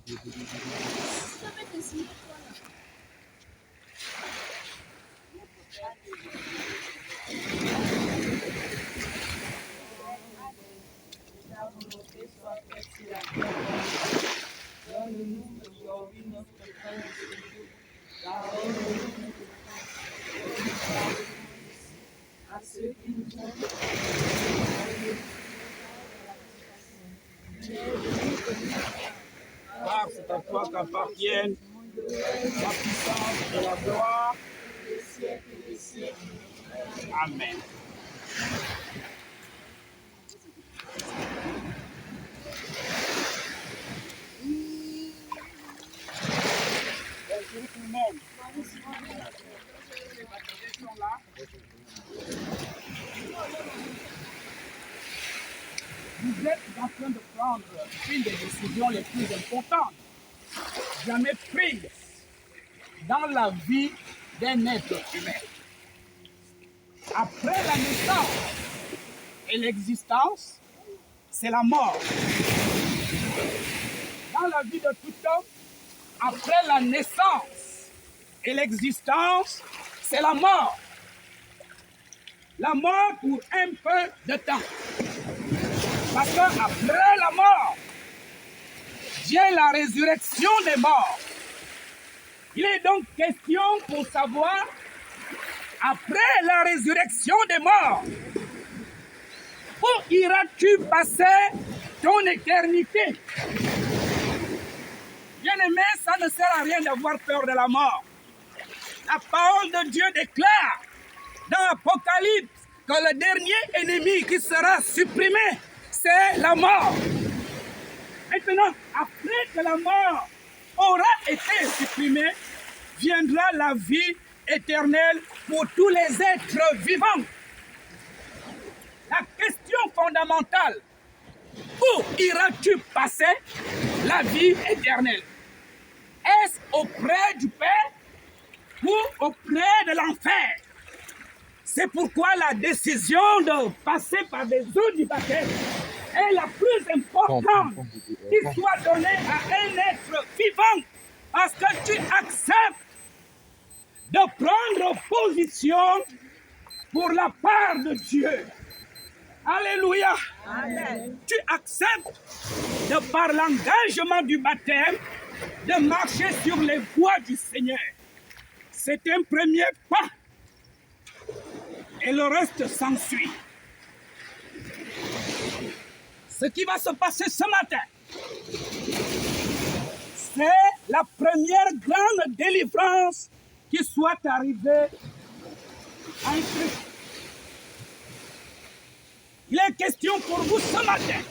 Donne-nous aujourd'hui notre pain de ce jour. Pardonne-nous à ceux qui nous ont Car c'est à toi qu'appartiennent la puissance et la gloire. Amen. Bonjour tout le monde. Les baptisés sont là. Vous êtes en train de prendre une des décisions les plus importantes jamais prises dans la vie d'un être humain. Après la naissance et l'existence, c'est la mort. Dans la vie de tout homme, après la naissance et l'existence, c'est la mort. La mort pour un peu de temps. Parce qu'après la mort, vient la résurrection des morts. Il est donc question pour savoir, après la résurrection des morts, où iras-tu passer ton éternité? Bien-aimé, ça ne sert à rien d'avoir peur de la mort. La parole de Dieu déclare dans l'Apocalypse que le dernier ennemi qui sera supprimé, c'est la mort. Maintenant, après que la mort aura été supprimée, viendra la vie éternelle pour tous les êtres vivants. La question fondamentale, où iras-tu passer la vie éternelle? Est-ce auprès du Père ou auprès de l'enfer? C'est pourquoi la décision de passer par des eaux du baptême est la plus importante qui soit donnée à un être vivant, parce que tu acceptes de prendre position pour la part de Dieu. Alléluia. Amen. Tu acceptes de par l'engagement du baptême de marcher sur les voies du Seigneur. C'est un premier pas et le reste s'ensuit. Ce qui va se passer ce matin, c'est la première grande délivrance qui soit arrivée à un Christ. Il est question pour vous ce matin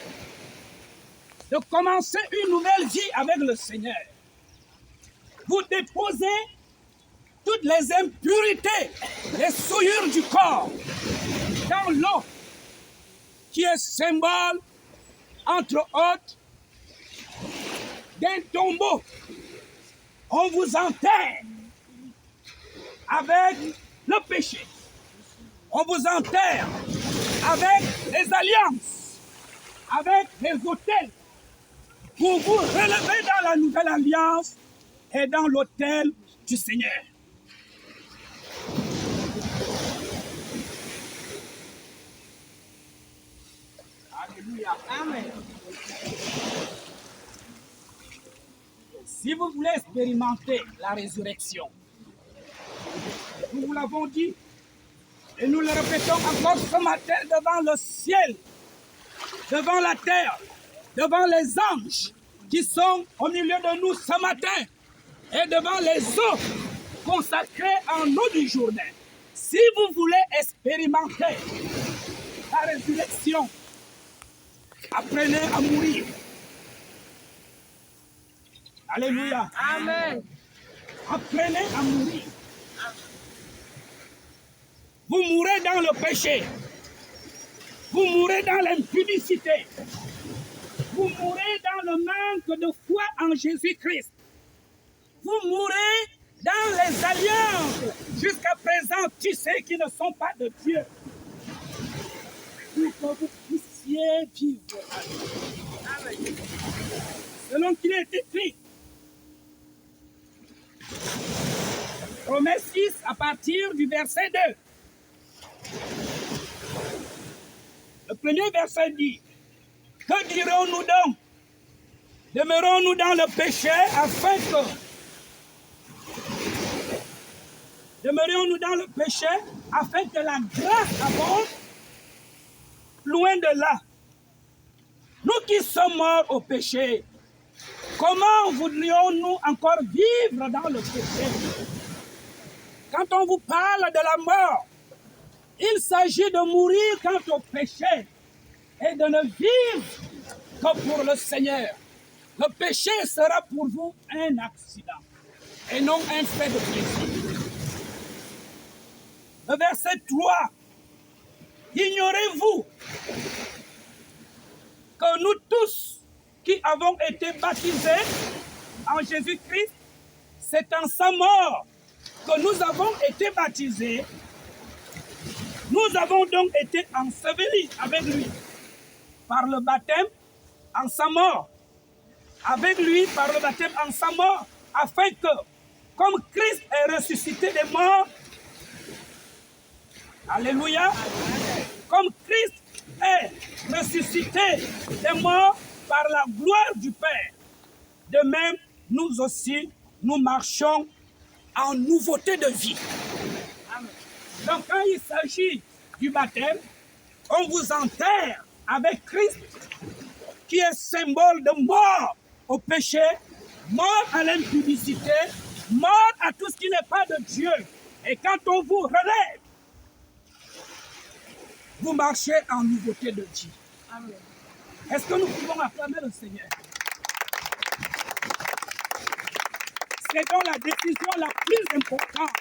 de commencer une nouvelle vie avec le Seigneur. Vous déposez toutes les impurités, les souillures du corps dans l'eau qui est symbole, entre autres, d'un tombeau. On vous enterre avec le péché. On vous enterre avec les alliances, avec les autels, pour vous relever dans la nouvelle alliance et dans l'autel du Seigneur. Alléluia. Amen. Si vous voulez expérimenter la résurrection, nous vous l'avons dit, et nous le répétons encore ce matin devant le ciel, devant la terre, devant les anges qui sont au milieu de nous ce matin, et devant les eaux consacrées en eau du Jourdain. Si vous voulez expérimenter la résurrection, apprenez à mourir. Alléluia. Amen. Apprenez à mourir. Vous mourrez dans le péché. Vous mourrez dans l'impudicité. Vous mourrez dans le manque de foi en Jésus-Christ. Vous mourrez dans les alliances jusqu'à présent tissées qui ne sont pas de Dieu. Pour que vous puissiez vivre. Selon qu'il est écrit, à partir du verset 2. Le premier verset dit, que dirons-nous donc? Demeurons-nous dans le péché afin que... Demeurons-nous dans le péché afin que la grâce abonde? Loin de là. Nous qui sommes morts au péché, comment voudrions-nous encore vivre dans le péché? Quand on vous parle de la mort, il s'agit de mourir quant au péché et de ne vivre que pour le Seigneur. Le péché sera pour vous un accident et non un fait de plaisir. Le verset 3. Ignorez-vous que nous tous qui avons été baptisés en Jésus-Christ, c'est en sa mort que nous avons été baptisés. Nous avons donc été ensevelis avec lui par le baptême en sa mort. Avec lui par le baptême en sa mort, afin que, comme Christ est ressuscité des morts, alléluia, comme Christ est ressuscité des morts par la gloire du Père, de même, nous aussi, nous marchons en nouveauté de vie. Amen. Donc, quand il s'agit du baptême, on vous enterre avec Christ, qui est symbole de mort au péché, mort à l'impudicité, mort à tout ce qui n'est pas de Dieu. Et quand on vous relève, vous marchez en nouveauté de Dieu. Amen. Est-ce que nous pouvons acclamer le Seigneur? C'est donc la décision la plus importante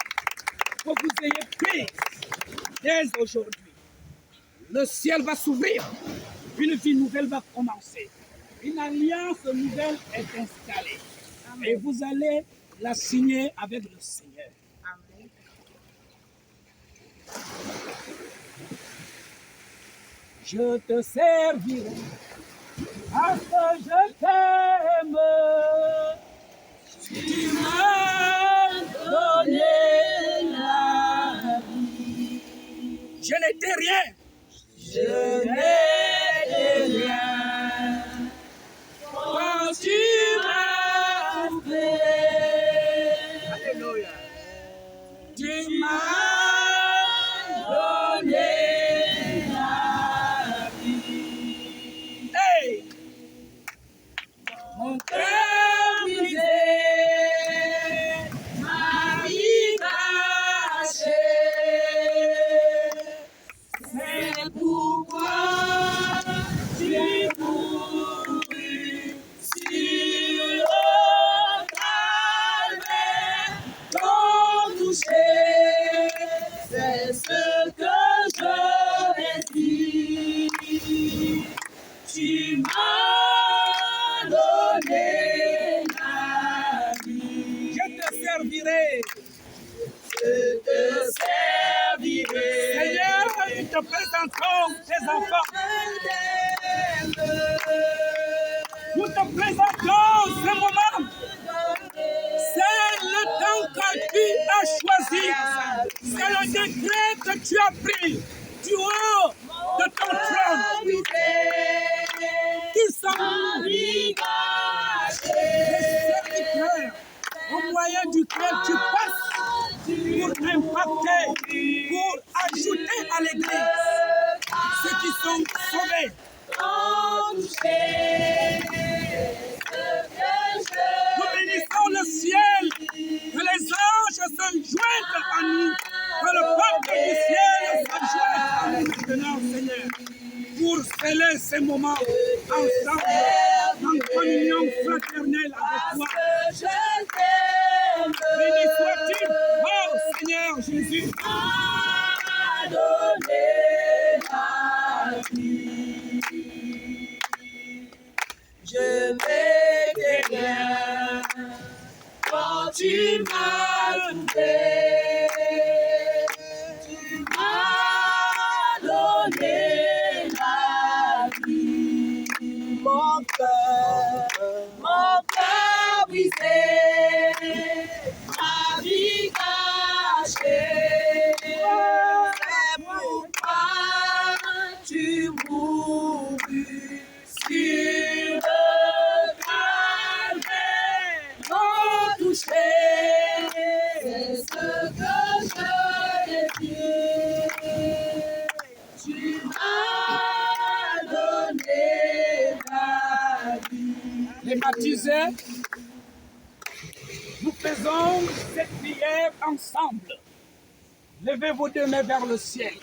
que vous ayez prise dès aujourd'hui. Le ciel va s'ouvrir, une vie nouvelle va commencer. Une alliance nouvelle est installée. Amen. Et vous allez la signer avec le Seigneur. Amen. Je te servirai parce que je t'aime. Tu m'as donné la vie. Je n'étais rien. Je n'étais rien. Quand tu m'as fait. Alléluia. Tu m'as donné la vie. Hey! Mon cœur brisé, ma vie cachée. C'est pourquoi tu es mouru sur le calvaire, t'en toucher. C'est ce que je vais dire. Tu m'as donné la vie. Je te servirai. Je te servirai. Seigneur, nous te présentons tes enfants. Nous te présentons ce moment. C'est le temps que tu as choisi. C'est le décret que tu as pris du haut de ton trône. Qui sont les serviteurs au moyen duquel tu passes pour impacter, pour ajouter à l'Église ceux qui sont sauvés. Nous bénissons le ciel, que les anges se joignent à nous, que le peuple du ciel se joigne à nous maintenant, Seigneur, pour sceller ces moments ensemble, en communion fraternelle avec toi. Béni sois-tu, oh Seigneur Jésus. Je m'étais bien quand tu m'as trouvé. Tu m'as donné la vie. Mon cœur brisé, ma vie cachée. et baptisés, nous faisons cette prière ensemble. Levez vos deux mains vers le ciel.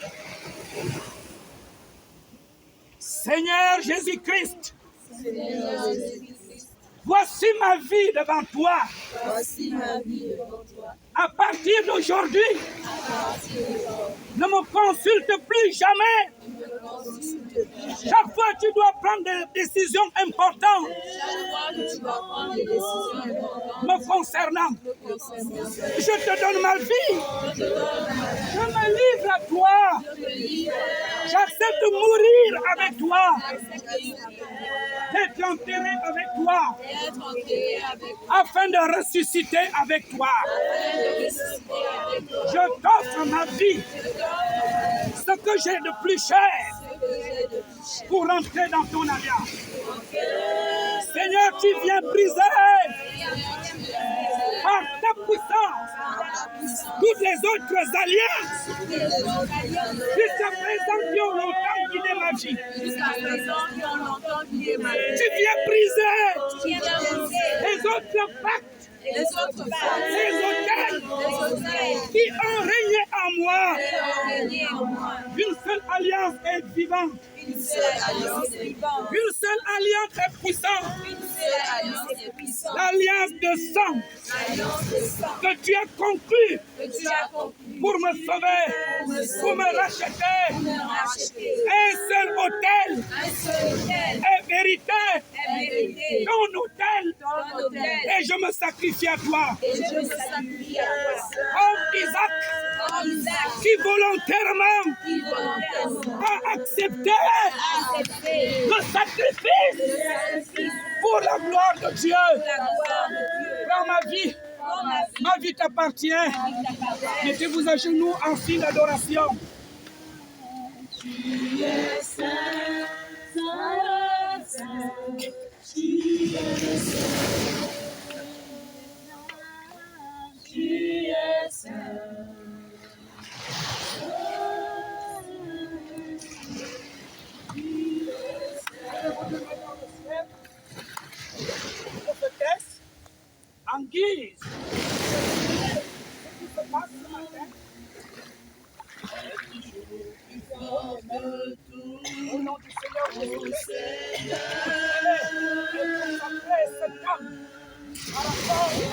Seigneur Jésus-Christ, voici ma vie devant toi. À partir d'aujourd'hui, ne me consulte plus jamais. Chaque fois que tu dois prendre des décisions importantes me concernant, je te donne ma vie. Je me livre à toi. J'accepte de mourir avec toi, d'être enterré avec toi, afin de ressusciter avec toi. Je t'offre ma vie, ce que j'ai de plus cher, pour rentrer dans ton alliance. Seigneur, tu viens briser par ta puissance toutes les autres alliances jusqu'à présent qui ont longtemps guidé ma vie. Tu viens briser les autres pactes, les hôtels qui ont régné en moi. Une seule alliance est vivante. Une seule alliance est puissante. L'alliance de sang que tu as conclue pour me sauver, pour me racheter. Un seul autel est vérité. Ton autel. Et je me sacrifie à toi. Comme Isaac, qui volontairement a accepté le sacrifice pour la gloire de Dieu. Dans ma vie t'appartient. Mettez-vous à genoux en signe d'adoration. Tu es saint, saint, saint. Tu es saint. Tu es saint. En guise ce qui se passe ce matin, au nom du Seigneur Jésus-Christ, consacrer cette âme à la force de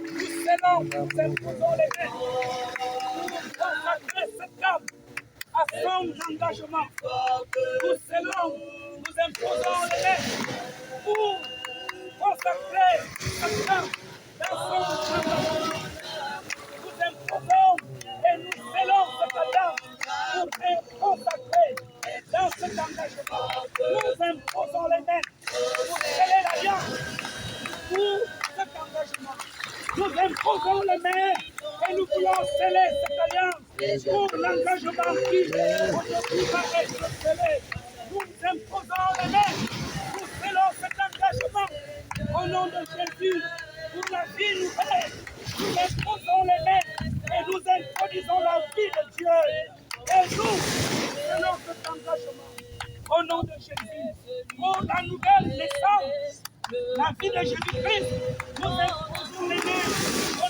nous scellons, nous imposons les mains pour consacrer cette âme à son engagement. Nous scellons, nous imposons les mains pour consacrer cette âme dans son engagement. Nous imposons et nous scellons cette âme pour être consacrée dans cet engagement. Nous imposons les mains pour sceller l'alliance pour cet engagement. Nous imposons les mains et nous voulons sceller cette alliance pour l'engagement qui aujourd'hui va être scellé. Nous imposons les mains, nous scellons cet engagement au nom de Jésus pour la vie nouvelle. Nous imposons les mains et nous introduisons la vie de Dieu. Et nous scellons cet engagement au nom de Jésus pour la nouvelle naissance. La vie de Jésus-Christ, nous imposons les mains au